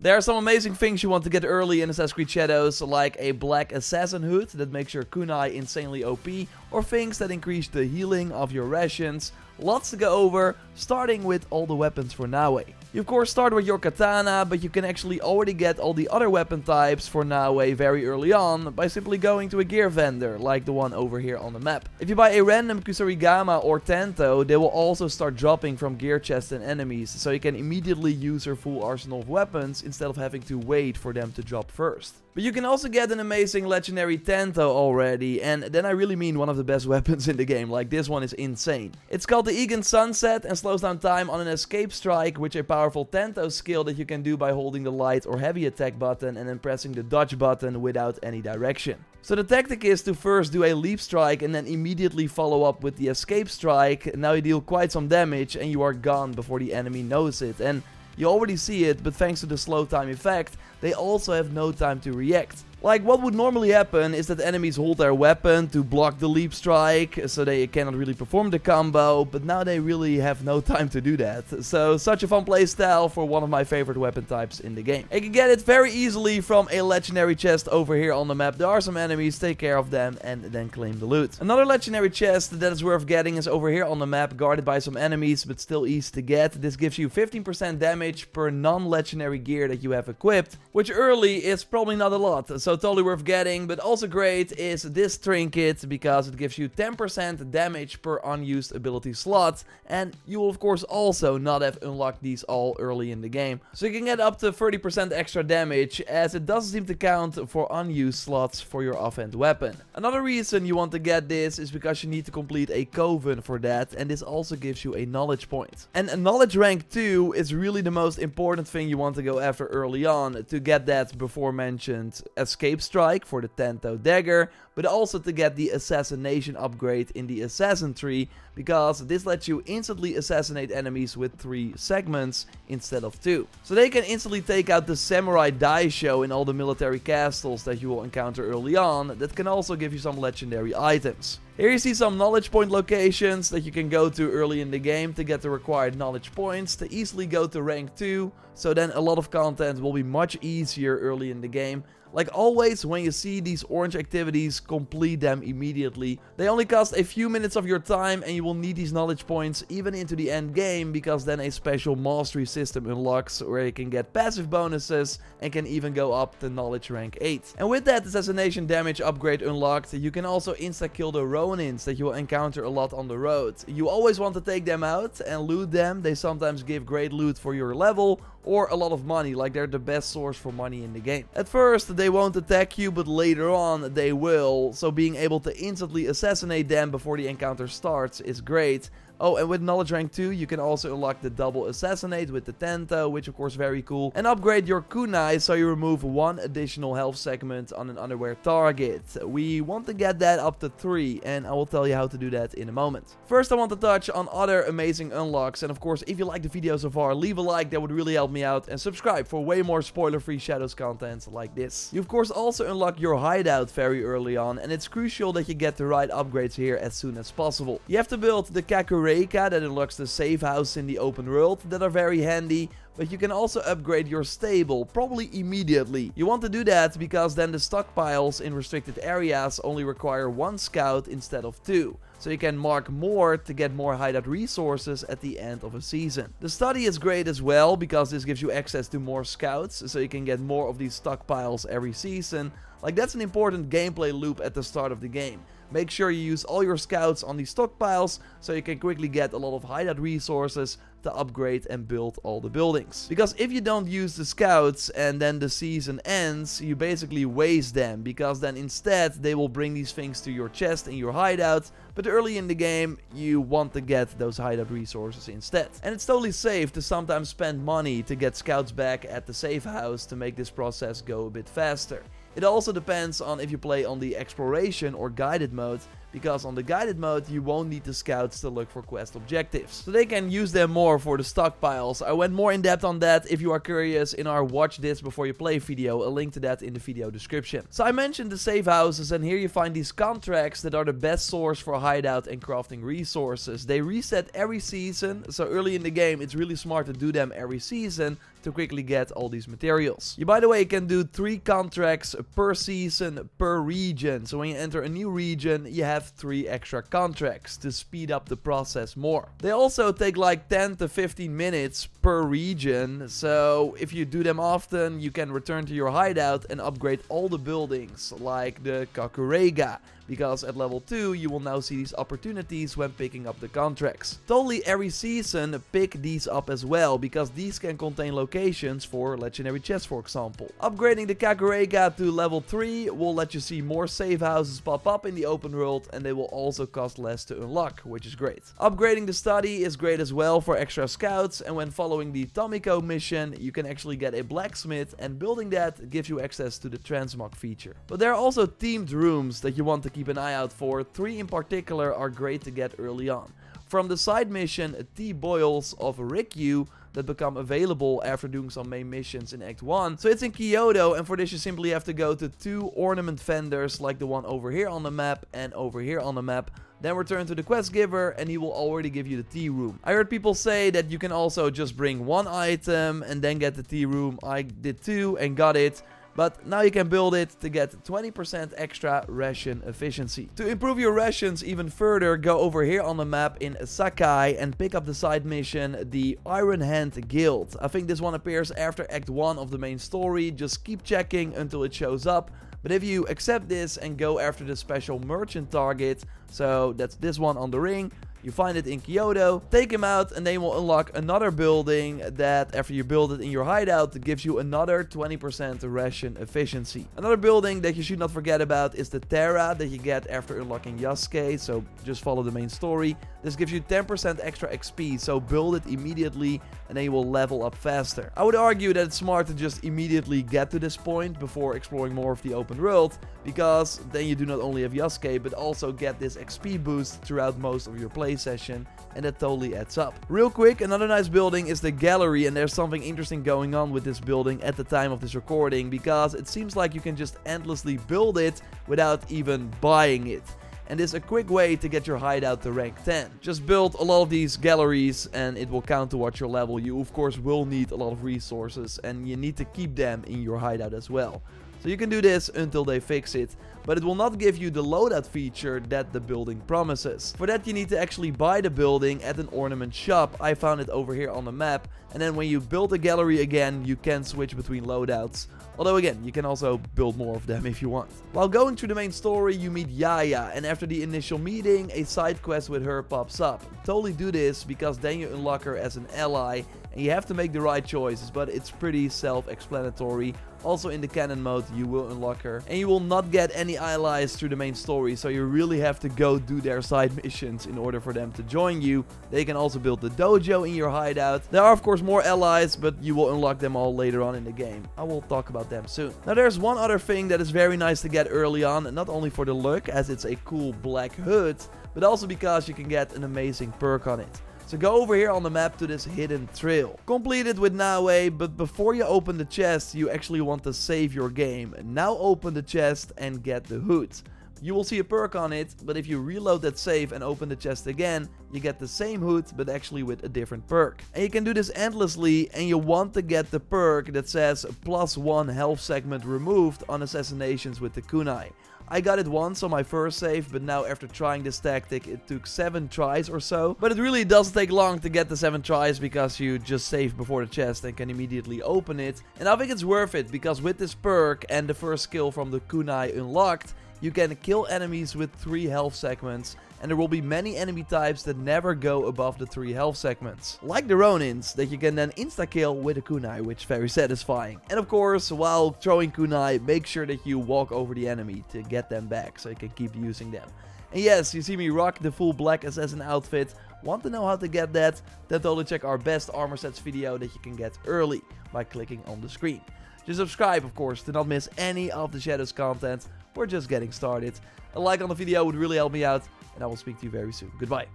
There are some amazing things you want to get early in Assassin's Creed Shadows, like a black assassin hood that makes your kunai insanely OP, or things that increase the healing of your rations. Lots to go over, starting with all the weapons for Naue. You of course start with your katana, but you can actually already get all the other weapon types for Naue very early on by simply going to a gear vendor, like the one over here on the map. If you buy a random Kusarigama or Tento, they will also start dropping from gear chests and enemies, so you can immediately use your full arsenal of weapons instead of having to wait for them to drop first. But you can also get an amazing legendary Tento already, and then I really mean one of the best weapons in the game, like this one is insane. It's called the Egan Sunset and slows down time on an escape strike, which is a powerful Tento skill that you can do by holding the light or heavy attack button and then pressing the dodge button without any direction. So the tactic is to first do a leap strike and then immediately follow up with the escape strike. Now you deal quite some damage and you are gone before the enemy knows it. And you already see it, but thanks to the slow time effect, they also have no time to react. Like, what would normally happen is that enemies hold their weapon to block the leap strike, so they cannot really perform the combo, but now they really have no time to do that. So, such a fun playstyle for one of my favorite weapon types in the game. You can get it very easily from a legendary chest over here on the map. There are some enemies, take care of them, and then claim the loot. Another legendary chest that is worth getting is over here on the map, guarded by some enemies, but still easy to get. This gives you 15% damage per non-legendary gear that you have equipped, which early is probably not a lot. So totally worth getting, but also great is this trinket because it gives you 10% damage per unused ability slot, and you will of course also not have unlocked these all early in the game. So you can get up to 30% extra damage, as it doesn't seem to count for unused slots for your offhand weapon. Another reason you want to get this is because you need to complete a coven for that, and this also gives you a knowledge point. And a knowledge rank 2 is really the most important thing you want to go after early on, to get that before mentioned escape strike for the Tento dagger, but also to get the assassination upgrade in the assassin tree, because this lets you instantly assassinate enemies with 3 segments instead of 2. So they can instantly take out the samurai daisho in all the military castles that you will encounter early on. That can also give you some legendary items. Here you see some knowledge point locations that you can go to early in the game to get the required knowledge points to easily go to rank 2, so then a lot of content will be much easier early in the game. Like always, when you see these orange activities, complete them immediately. They only cost a few minutes of your time, and you will need these knowledge points even into the end game, because then a special mastery system unlocks where you can get passive bonuses and can even go up to knowledge rank 8. And with that assassination damage upgrade unlocked, you can also insta-kill the Ronins that you will encounter a lot on the road. You always want to take them out and loot them. They sometimes give great loot for your level, or a lot of money, like they're the best source for money in the game. At first they won't attack you, but later on they will, so being able to instantly assassinate them before the encounter starts is great. Oh, and with knowledge rank 2, you can also unlock the double assassinate with the Tento, which of course very cool, and upgrade your kunai so you remove 1 additional health segment on an unaware target. We want to get that up to 3, and I will tell you how to do that in a moment. First I want to touch on other amazing unlocks, and of course if you like the video so far, leave a like, that would really help me out, and subscribe for way more spoiler-free Shadows content like this. You of course also unlock your hideout very early on, and it's crucial that you get the right upgrades here as soon as possible. You have to build the Kakure that unlocks the safe house in the open world, that are very handy, but you can also upgrade your stable, probably immediately. You want to do that because then the stockpiles in restricted areas only require 1 scout instead of 2. So you can mark more to get more hideout resources at the end of a season. The study is great as well, because this gives you access to more scouts, so you can get more of these stockpiles every season. Like, that's an important gameplay loop at the start of the game. Make sure you use all your scouts on these stockpiles, so you can quickly get a lot of hideout resources to upgrade and build all the buildings. Because if you don't use the scouts and then the season ends, you basically waste them, because then instead they will bring these things to your chest in your hideout, but early in the game you want to get those hideout resources instead. And it's totally safe to sometimes spend money to get scouts back at the safe house to make this process go a bit faster. It also depends on if you play on the exploration or guided mode, because on the guided mode you won't need the scouts to look for quest objectives. So they can use them more for the stockpiles. I went more in depth on that if you are curious in our watch this before you play video, a link to that in the video description. So I mentioned the safe houses, and here you find these contracts that are the best source for hideout and crafting resources. They reset every season, so early in the game it's really smart to do them every season to quickly get all these materials. You, by the way, can do 3 contracts per season per region. So when you enter a new region, you have 3 extra contracts to speed up the process more. They also take like 10 to 15 minutes per region. So if you do them often, you can return to your hideout and upgrade all the buildings like the Kakurega, because at level 2 you will now see these opportunities when picking up the contracts. Totally every season pick these up as well, because these can contain locations for legendary chests, for example. Upgrading the Kakurega to level 3 will let you see more safe houses pop up in the open world, and they will also cost less to unlock, which is great. Upgrading the study is great as well for extra scouts, and when following the Tomiko mission you can actually get a blacksmith, and building that gives you access to the transmog feature. But there are also themed rooms that you want to keep an eye out for. 3 in particular are great to get early on. From the side mission Tea Boils of Rikyu that become available after doing some main missions in Act 1. So it's in Kyoto, and for this you simply have to go to 2 ornament vendors like the one over here on the map and over here on the map. Then return to the quest giver and he will already give you the tea room. I heard people say that you can also just bring 1 item and then get the tea room. I did 2 and got it. But now you can build it to get 20% extra ration efficiency. To improve your rations even further, go over here on the map in Sakai and pick up the side mission, the Iron Hand Guild. I think this one appears after Act 1 of the main story. Just keep checking until it shows up. But if you accept this and go after the special merchant target, so that's this one on the ring, you find it in Kyoto, take him out, and they will unlock another building that, after you build it in your hideout, gives you another 20% ration efficiency. Another building that you should not forget about is the Terra that you get after unlocking Yasuke, so just follow the main story. This gives you 10% extra XP, so build it immediately and then you will level up faster. I would argue that it's smart to just immediately get to this point before exploring more of the open world, because then you do not only have Yasuke but also get this XP boost throughout most of your play session, and that totally adds up. Real quick, another nice building is the gallery, and there's something interesting going on with this building at the time of this recording, because it seems like you can just endlessly build it without even buying it. And it's a quick way to get your hideout to rank 10. Just build a lot of these galleries and it will count towards your level. You of course will need a lot of resources and you need to keep them in your hideout as well. So you can do this until they fix it, but it will not give you the loadout feature that the building promises. For that you need to actually buy the building at an ornament shop. I found it over here on the map, and then when you build a gallery again you can switch between loadouts. Although again, you can also build more of them if you want. While going through the main story you meet Yaya, and after the initial meeting a side quest with her pops up. Totally do this because then you unlock her as an ally, and you have to make the right choices, but it's pretty self-explanatory. Also in the canon mode you will unlock her, and you will not get any allies through the main story, so you really have to go do their side missions in order for them to join you. They can also build the dojo in your hideout. There are of course more allies, but you will unlock them all later on in the game. I will talk about them soon. Now there's one other thing that is very nice to get early on, not only for the look as it's a cool black hood, but also because you can get an amazing perk on it. So go over here on the map to this hidden trail. Complete it with Naue, but before you open the chest, you actually want to save your game. Now open the chest and get the hood. You will see a perk on it, but if you reload that save and open the chest again, you get the same hood, but actually with a different perk. And you can do this endlessly, and you want to get the perk that says +1 health segment removed on assassinations with the kunai. I got it once on my first save, but now after trying this tactic it took 7 tries or so. But it really doesn't take long to get the 7 tries because you just save before the chest and can immediately open it. And I think it's worth it because with this perk and the first skill from the kunai unlocked, you can kill enemies with 3 health segments, and there will be many enemy types that never go above the 3 health segments. Like the Ronins, that you can then insta-kill with a kunai, which is very satisfying. And of course, while throwing kunai, make sure that you walk over the enemy to get them back, so you can keep using them. And yes, you see me rock the full black assassin outfit. Want to know how to get that? Then totally check our best armor sets video that you can get early by clicking on the screen. Just subscribe, of course, to not miss any of the Shadows content. we're just getting started. A like on the video would really help me out, and I will speak to you very soon. Goodbye.